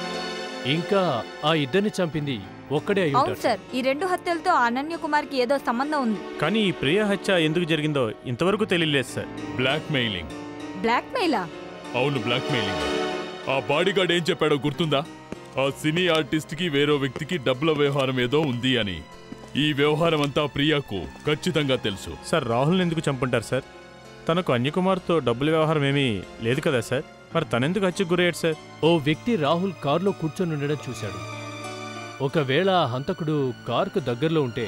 ఇంకా ఆ ఇద్దరిని చంపింది ఒక్కడే అయి అవును ఉంటాడు. సార్, ఈ 2 హత్యలతో అనన్య కుమార్కి ఏదో సంబంధం ఉంది. కానీ ఈ ప్రియ హత్య ఎందుకు జరిగిందో ఇంతవరకు తెలియలేదు సార్. Black mailing. బ్లాక్ మెయిలా? అవును, బ్లాక్ మెయిలింగ్. ఆ బాడీగార్డ్ ఏం చెప్పాడో గుర్తుందా? ఆ సినీ ఆర్టిస్ట్ కి వేరో వ్యక్తికి డబ్బుల వ్యవహారం ఏదో ఉంది అని. ఈ వ్యవహారం అంతా ప్రియాకు ఖచ్చితంగా తెలుసు. సార్ రాహుల్ని ఎందుకు చంపుంటారు సార్? తనకు అన్యకుమార్తో డబ్బుల వ్యవహారం ఏమీ లేదు కదా సార్. మరి తనెందుకు హత్యకు గురయ్యాడు సార్? ఓ వ్యక్తి రాహుల్ కారులో కూర్చొని ఉండడం చూశాడు. ఒకవేళ హంతకుడు కారుకు దగ్గరలో ఉంటే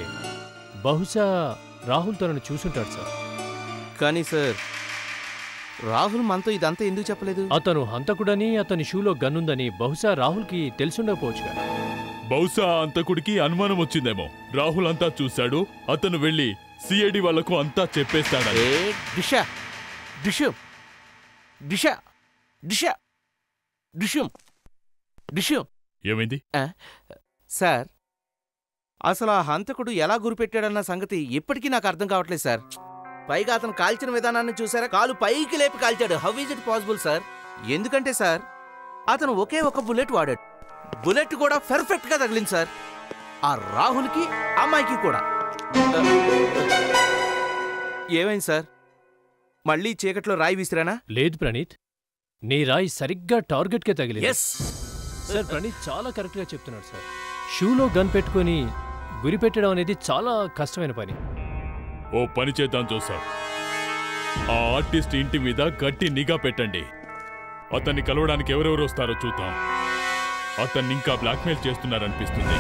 బహుశా రాహుల్ తనను చూసుంటాడు సార్. కానీ సార్, రాహుల్ మనతో ఇదంతా ఎందుకు చెప్పలేదు? అతను హంతకుడని, అతని షూలో గన్నుందని బహుశా రాహుల్కి తెలుసుండకపోవచ్చుగా. బహుశా అంతకుడికి అనుమానం వచ్చిందేమో. రాహుల్ అంతా చూశాడు, అతను వెళ్ళి సిఐడి వాళ్లకు అంతా చెప్పేస్తాడు. ఏమైంది సార్? అసలు ఆ హంతకుడు ఎలా గురిపెట్టాడన్న సంగతి ఇప్పటికీ నాకు అర్థం కావట్లేదు సార్. పైగా అతను కాల్చిన విధానాన్ని చూసారా? కాలు పైకి లేపి కాల్చాడు. How is it possible sir? ఎందుకంటే సార్, అతను ఒకే ఒక బుల్లెట్ వాడాడు. బుల్లెట్ కూడా పర్ఫెక్ట్ గా తగిలింది సార్. ఆ రాహుల్కి, అమ్మాయికి కూడా. ఏమైంది సార్? మళ్ళీ చీకట్లో రాయి విసిరానా? లేదు ప్రణీత్, నీ రాయి సరిగ్గా టార్గెట్కే తగిలింది. ఎస్ సార్, ప్రణీత్ చాలా కరెక్ట్గా చెప్తున్నాడు సార్. షూలో గన్ పెట్టుకొని గురి పెట్టడం అనేది చాలా కష్టమైన పని. ఓ పని చేద్దాం జోసఫ్, ఆ ఆర్టిస్ట్ ఇంటి మీద గట్టి నిఘా పెట్టండి. అతన్ని కలవడానికి ఎవరెవరు వస్తారో చూద్దాం. అతన్ని ఇంకా బ్లాక్మెయిల్ చేస్తున్నారనిపిస్తుంది.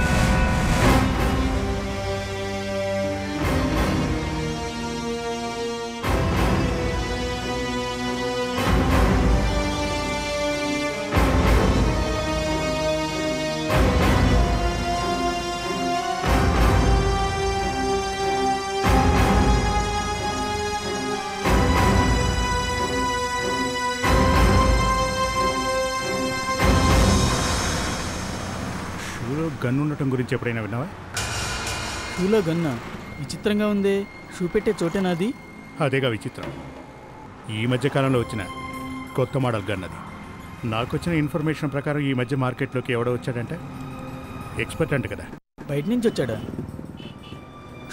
గన్ ఉండటం గురించి ఎప్పుడైనా విన్నావా? షూలో గన్న విచిత్రంగా ఉంది. షూ పెట్టే చోటేనాది? అదేగా విచిత్రం. ఈ మధ్య కాలంలో వచ్చిన కొత్త మోడల్ గన్ అది. నాకు వచ్చిన ఇన్ఫర్మేషన్ ప్రకారం ఈ మధ్య మార్కెట్లోకి ఎవడో వచ్చాడంటే ఎక్స్పర్ట్ అంట కదా. బయట నుంచి వచ్చాడా?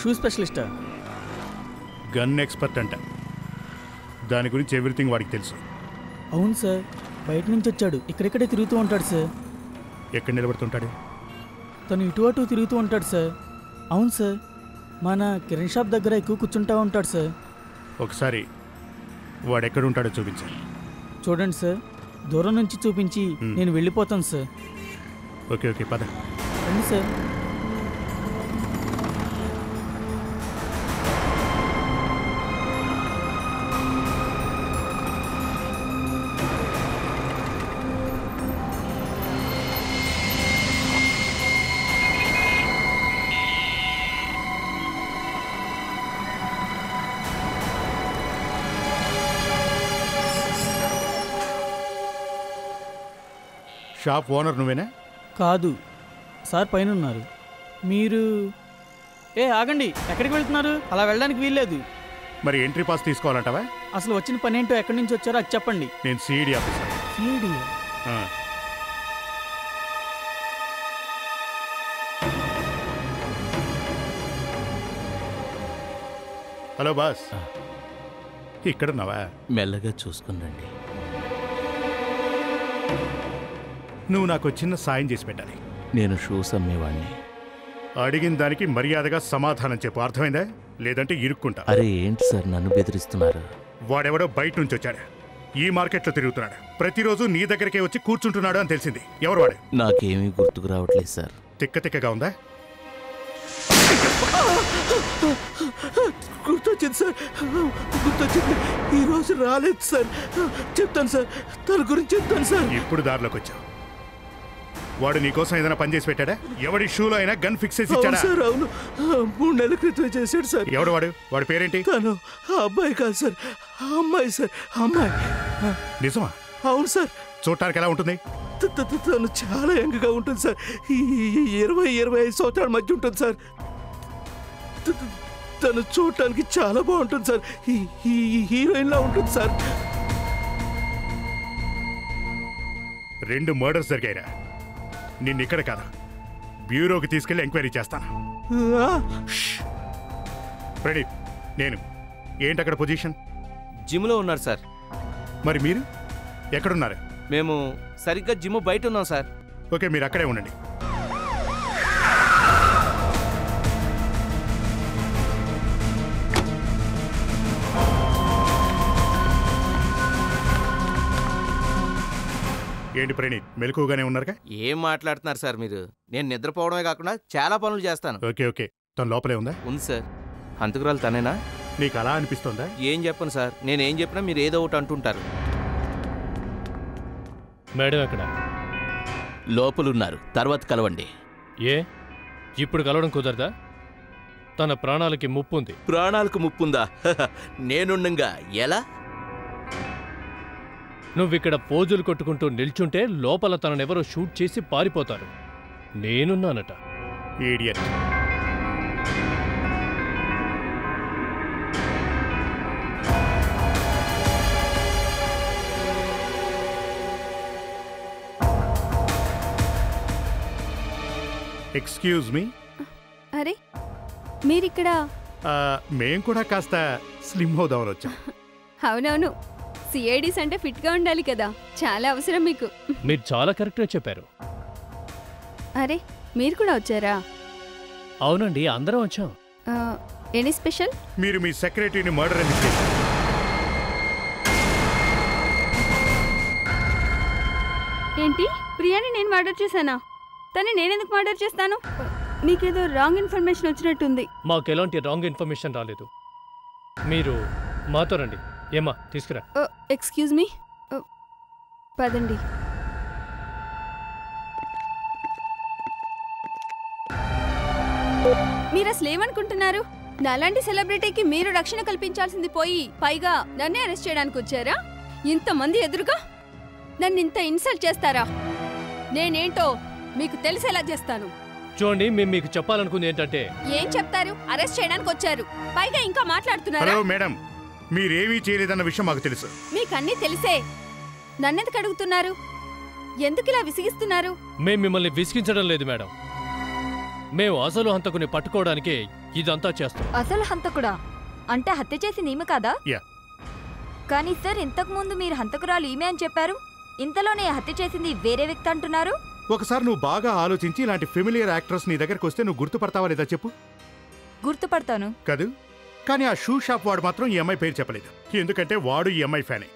షూ స్పెషలిస్టా? గన్ ఎక్స్పర్ట్ అంట. దాని గురించి ఎవ్రీథింగ్ వాడికి తెలుసు. అవును సార్, బయట నుంచి వచ్చాడు. ఇక్కడిక్కడే తిరుగుతూ ఉంటాడు సార్. ఎక్కడ నిలబడుతుంటాడు? తను ఇటు అటు తిరుగుతూ ఉంటాడు సార్. అవును సార్, మన కిరణ్ షాప్ దగ్గర ఎక్కువ కూర్చుంటా ఉంటాడు సార్. ఒకసారి వాడెక్కడ ఉంటాడో చూపించాలి. చూడండి సార్, దూరం నుంచి చూపించి నేను వెళ్ళిపోతాను సార్. ఓకే ఓకే, పద. రండి సార్. షాప్ ఓనర్ నువ్వేనా? కాదు సార్, పైన ఉన్నారు. మీరు ఆగండి, ఎక్కడికి వెళ్తున్నారు? అలా వెళ్ళడానికి వీల్లేదు. మరి ఎంట్రీ పాస్ తీసుకోవాలంటావా? అసలు వచ్చిన పని ఏంటో, ఎక్కడి నుంచి వచ్చారో అది చెప్పండి. నేను CID officer. CID? Hello boss, ఇక్కడున్నావా? మెల్లగా చూసుకునండి. నువ్వు నాకు చిన్న సాయం చేసి పెట్టాలి. నేను షూస్ అమ్మేవాడిని. అడిగిన దానికి మర్యాదగా సమాధానం చెప్పు, అర్థమైందా? లేదంటే ఇరుక్కుంటా. అరే ఏంటి సార్ నన్ను బెదిరిస్తున్నారు? వాడెవడో బయట నుంచి వచ్చాడు, ఈ మార్కెట్లో తిరుగుతున్నాడు. ప్రతిరోజు నీ దగ్గరికే వచ్చి కూర్చుంటున్నాడు అని తెలిసింది. ఎవరు వాడు? నాకేమీ గుర్తుకు రావట్లేదు సార్. తిక్కగా ఉందా? గుర్తొచ్చింది సార్, గుర్తొచ్చింది. ఈరోజు రాలేదు సార్. చెప్తాను సార్, తన గురించి చెప్తాను సార్. ఇప్పుడు దారిలోకి వచ్చావు. వాడు నీకోసం ఏదైనా పని చేసి పెట్టాడా? ఎవడి షూలో అయినా గన్ ఫిక్స్ చేసి ఇచ్చాడా? సార్ అవును, 3 నెలల క్రితం చేశాడు సార్. ఎవడు వాడు? వాడి పేరేంటి? తను అబ్బాయి కాదు సార్, అమ్మాయి సార్. అమ్మాయి. నిజమా? అవును సార్. చూడటానికి ఎలా ఉంటుంది? తను చాలా యంగ్గా ఉంటుంది సార్. 20-25 సంవత్సరాల మధ్య ఉంటుంది సార్. తను చూడటానికి చాలా బాగుంటుంది సార్. హీరోయిన్ లా ఉంటుంది సార్. 2 మర్డర్స్ జరిగాయిరా. నిన్ను ఇక్కడ కాదు, బ్యూరోకి తీసుకెళ్లి ఎంక్వైరీ చేస్తాను. ప్రణీత్, నేను. ఏంటి అక్కడ పొజిషన్? జిమ్లో ఉన్నారు సార్. మరి మీరు ఎక్కడున్నారు? మేము సరిగ్గా జిమ్ బయట ఉన్నాం సార్. ఓకే, మీరు అక్కడే ఉండండి. ఏంటి ప్రణీత్, మెలకుగానే ఉన్నారుగా? ఏం మాట్లాడుతున్నారు సార్ మీరు? నేను నిద్రపోవడమే కాకుండా చాలా పనులు చేస్తాను. ఓకే ఓకే, తను లోపలే ఉందా? ఉంది సార్. హంతకురాలు తనేనా? నీకు అలా అనిపిస్తుందా? ఏం చెప్పను సార్, నేనేం చెప్పినా మీరు ఏదో ఒకటి అంటుంటారు. మేడం ఎక్కడ? లోపలున్నారు, తర్వాత కలవండి. ఏ ఇప్పుడు కలవడం కుదరదా? తన ప్రాణాలకి ముప్పు ఉంది. ప్రాణాలకు ముప్పుందా? నేనుండగా ఎలా? నువ్విక్కడ పోజులు కొట్టుకుంటూ నిల్చుంటే లోపల తననెవరో షూట్ చేసి పారిపోతారు. నేనున్నానట. ఈడియట్. Excuse me. అరే మీరిక్కడ? మేం కూడా కాస్త స్లిమ్ అవుదామని వచ్చాం. అవునవును, సిఐడీస్ అంటే ఫిట్గా ఉండాలి కదా, చాలా అవసరం మీకు. మీరు చాలా కరెక్ట్గా చెప్పారు. అరే మీరు కూడా వచ్చారా? అవునండి, అందరం వచ్చాం. Any special? మీరు మీ సెక్రటరీని మర్డర్ ఎందుకు చేశారు? ఏంటి, ప్రియాని నేను మర్డర్ చేశానా? తను నేనెందుకు మర్డర్ చేస్తాను? నీకేదో రాంగ్ ఇన్ఫర్మేషన్ వచ్చినట్టుంది. మాకు ఎలాంటి రాంగ్ ఇన్ఫర్మేషన్ రాలేదు. మీరు మాతో రండి. ఏమా తీసుకురా. ఎక్స్క్యూజ్ మీ, పదండి. మీరు అసలు ఏమనుకుంటున్నారు? నాలాంటి సెలబ్రిటీకి మీరు రక్షణ కల్పించాల్సింది పోయి పైగా నన్నే అరెస్ట్ చేయడానికి వచ్చారా? ఇంతమంది ఎదురుగా నన్ను ఇంత ఇన్సల్ట్ చేస్తారా? నేనేంటో మీకు తెలిసేలా చేస్తాను. చూడండి, మేము మీకు చెప్పాలనుకుంది ఏంటంటే ఏం చెప్తారు? అరెస్ట్ చేయడానికి వచ్చారు, పైగా ఇంకా మాట్లాడుతున్నారు. హలో మేడం, మీరేమీ చేయలేదన్న విషయం మాకు తెలుసు. మీకన్నీ తెలిసే నన్నెందుకు అడుగుతున్నారు? ఎందుకు ఇలా విసిగిస్తున్నారు? మేము మిమ్మల్ని విసిగించడం లేదు మేడం. మేము అసలు హంతకుని పట్టుకోవడానికి ఇదంతా చేస్తాం. అసలు హంతకుడా అంటే హత్య చేసి ఈమె కాదా? యా. కానీ సార్, ఇంతకు ముందు మీరు హంతకురాలు ఈమె అని చెప్పారు. ఇంతలోనే హత్య చేసింది వేరే వ్యక్తి అంటున్నారు. ఒకసారి నువ్వు బాగా ఆలోచించి ఇలాంటి ఫెమిలియర్ యాక్ట్రెస్ నీ దగ్గరకు వస్తే నువ్వు గుర్తుపడతావా లేదా చెప్పు. గుర్తుపడతాను కాదు, కానీ ఆ షూ షాప్ వాడు మాత్రం ఈ అమ్మాయి పేరు చెప్పలేదు. ఎందుకంటే వాడు ఈ అమ్మాయి ఫ్యానే.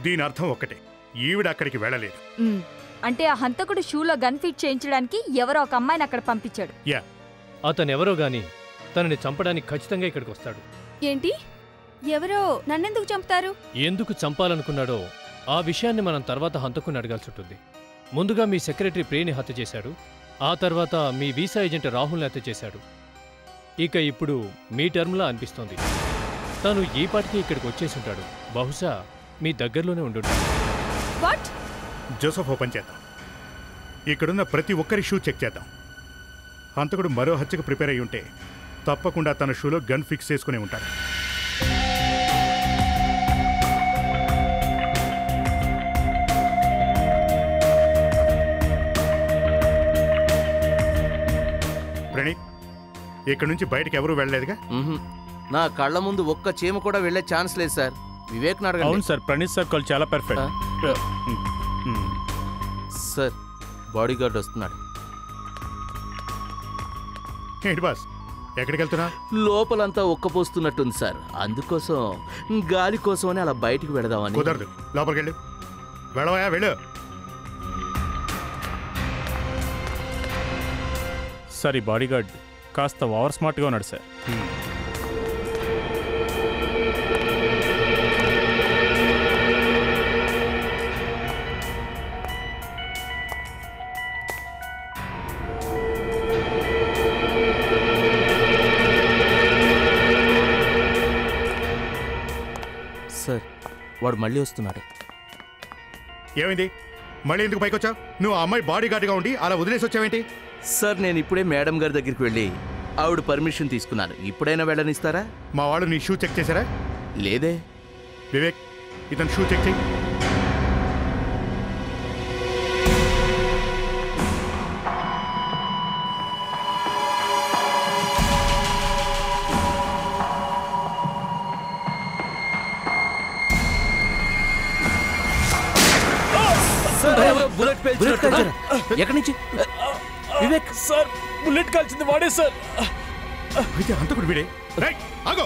దీని అర్థం ఒక్కటే, ఈవిడ అక్కడికి వెళ్ళలేదు. అంటే ఆ హంతకుడు షూలో గన్ ఫిట్ చేయించడానికి ఎవరో ఒక అమ్మాయిని అక్కడ పంపించాడు. యా. అతనెవరో గాని తనని చంపడానికి ఖచ్చితంగా ఇక్కడికి వస్తాడు. ఏంటి? ఎవరో నన్నెందుకు చంపుతారు? ఎందుకు చంపాలనుకున్నాడో ఆ విషయాన్ని మనం తర్వాత హంతకుని అడగాల్సి ఉంటుంది. ముందుగా మీ సెక్రటరీ ప్రియని హత్య చేశాడు, ఆ తర్వాత మీ వీసా ఏజెంట్ రాహుల్ని హత్య చేశాడు. ఇక ఇప్పుడు మీ టర్మ్లా అనిపిస్తోంది. తను ఈ పాటికి ఇక్కడికి వచ్చేసి ఉంటాడు. బహుశా మీ దగ్గరలోనే ఉండుంటాడు. వాట్? జోసెఫ్ ఓపెన్ చేద్దాం. ఇక్కడున్న ప్రతి ఒక్కరి షూ చెక్ చేద్దాం. హంతకుడు మరో హత్యకు ప్రిపేర్ అయి ఉంటే తప్పకుండా తన షూలో గన్ ఫిక్స్ చేసుకుని ఉంటాడు. ప్రణీత్, ఇక్కడ నుంచి బయటకు ఎవరూ వెళ్ళలేదుగా? నా కళ్ళ ముందు ఒక్క చీమ కూడా వెళ్ళే ఛాన్స్ లేదు సార్. వివేక్ అడగండి. అవును సార్, ప్రణీత్ సార్ కాల్ చాలా పర్ఫెక్ట్. సార్, బాడీ గార్డ్ వస్తున్నాడు. ఏంటి బాస్, ఎక్కడికి వెళ్తున్నా? లోపలంతా ఒక్కపోస్తున్నట్టుంది సార్, అందుకోసం గాలి కోసమని అలా బయటికి వెళదామని. కుదరదు, లోపలికి వెళ్ళు. వెళ్ళవయా, వెళ్ళు. సార్, ఈ బాడీగార్డ్ కాస్త ఓవర్ స్మార్ట్గా ఉన్నాడు సార్. సార్, వాడు మళ్ళీ వస్తున్నాడు. ఏమైంది? మళ్ళీ ఎందుకు పైకి వచ్చావు? నువ్వు ఆ అమ్మాయి బాడీ గార్డ్గా ఉండి అలా వదిలేసి వచ్చావేంటి? సార్, నేను ఇప్పుడే మేడం గారి దగ్గరికి వెళ్ళి ఆవిడ పర్మిషన్ తీసుకున్నాను. ఇప్పుడైనా వెళ్ళనిస్తారా? మా వాళ్ళు నీ షూ చెక్ చేశారా? లేదే. వివేక్, ఇతను షూ చెక్ చేయి. ఎక్కడి నుంచి? వివేక్ సార్, బుల్లెట్ కాల్చింది వాడే సార్. అయితే హంతకుడు వీడే.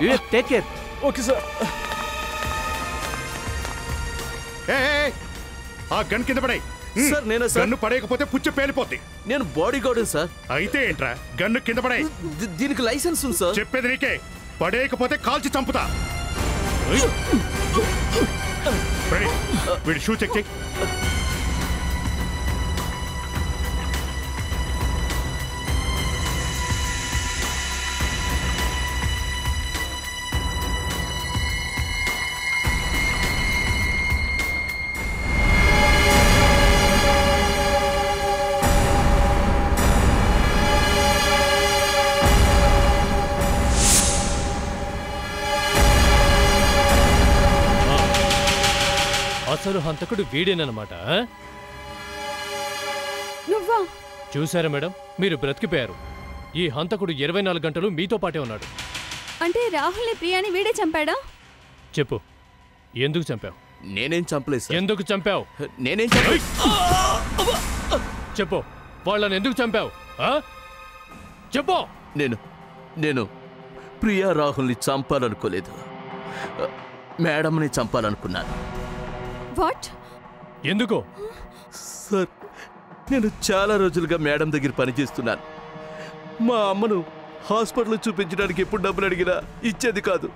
Vivek, take care. Okay sir. ఆ గన్ కింద పడాయి. సార్, నేను గన్ను పడేయకపోతే పుచ్చ పేలిపోద్ది. నేను బాడీ గార్డ్ సార్. అయితే ఏంట్రా, గన్ను కింద పడాయి. దీనికి లైసెన్స్ ఉంది సార్. చెప్పేది నీకే. పడేయకపోతే కాల్చి చంపుతా. వీడి షూ చెక్ చేయి. అసలు హంతకుడు వీడేనమాట. నువ్వా? చూసారా మేడం, మీరు బ్రతికిపోయారు. ఈ హంతకుడు 24 గంటలు మీతో పాటే ఉన్నాడు. అంటే రాహుల్ని ప్రియాని వీడే చంపాడా? చెప్పు, ఎందుకు చంపావు? నేనేం చంపలేదు. ఎందుకు చంపావు? నేనేం చెప్పు, వాళ్ళని ఎందుకు చంపావు? చెప్పు. నేను ప్రియా రాహుల్ని చంపాలనుకోలేదు, మేడంని చంపాలనుకున్నాను. వాట్? ఎందుకు? సార్, నేను చాలా రోజులుగా మేడం దగ్గర పనిచేస్తున్నాను. మా అమ్మను హాస్పిటల్ చూపించడానికి ఎప్పుడు డబ్బులు అడిగినా ఇచ్చేది కాదు.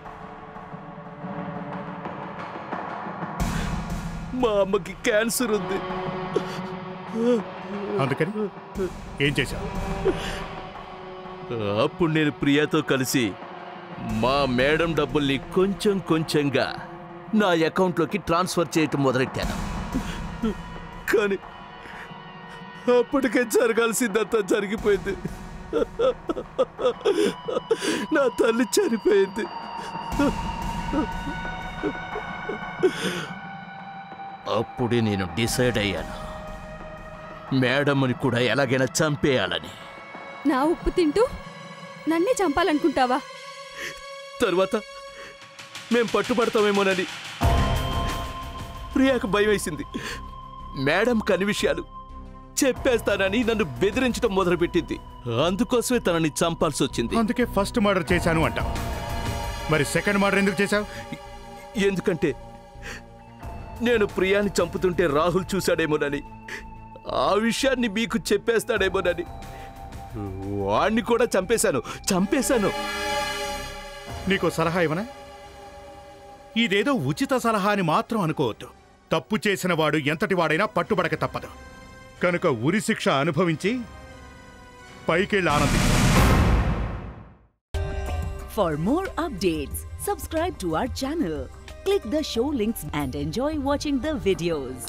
మా అమ్మకి క్యాన్సర్ ఉంది. అందుకని ఏం చేశావు? అప్పుడు నేను ప్రియాతో కలిసి మా మేడం డబ్బుల్ని కొంచెం కొంచెంగా నా అకౌంట్లోకి ట్రాన్స్ఫర్ చేయటం మొదలెట్టాను. కానీ అప్పటికే జరగాల్సిందంతా జరిగిపోయింది. నా తల్లి చనిపోయింది. అప్పుడే నేను డిసైడ్ అయ్యాను, మేడంని కూడా ఎలాగైనా చంపేయాలని. నా ఉప్పు తింటూ నన్నే చంపాలనుకుంటావా? తర్వాత మేం పట్టుబడతామేమోనని ప్రియాకు భయం వేసింది. మేడం కని విషయాలు చెప్పేస్తానని నన్ను బెదిరించడం మొదలుపెట్టింది. అందుకోసమే తనని చంపాల్సి వచ్చింది. అందుకే ఫస్ట్ మర్డర్ చేశాను అంటావు. మరి సెకండ్ మర్డర్ ఎందుకు చేశావు? ఎందుకంటే నేను ప్రియాని చంపుతుంటే రాహుల్ చూశాడేమోనని, ఆ విషయాన్ని మీకు చెప్పేస్తాడేమోనని వాణ్ణి కూడా చంపేశాను. నీకు సలహా ఇవ్వనా? ఇదేదో ఉచిత సలహా అని మాత్రం అనుకోవద్దు. తప్పు చేసిన వాడు ఎంతటి వాడైనా పట్టుబడక తప్పదు. కనుక ఉరి శిక్ష అనుభవించి పైకెళ్ళి ఆనందించు. For more updates, subscribe to our channel, click the show links and enjoy watching the videos.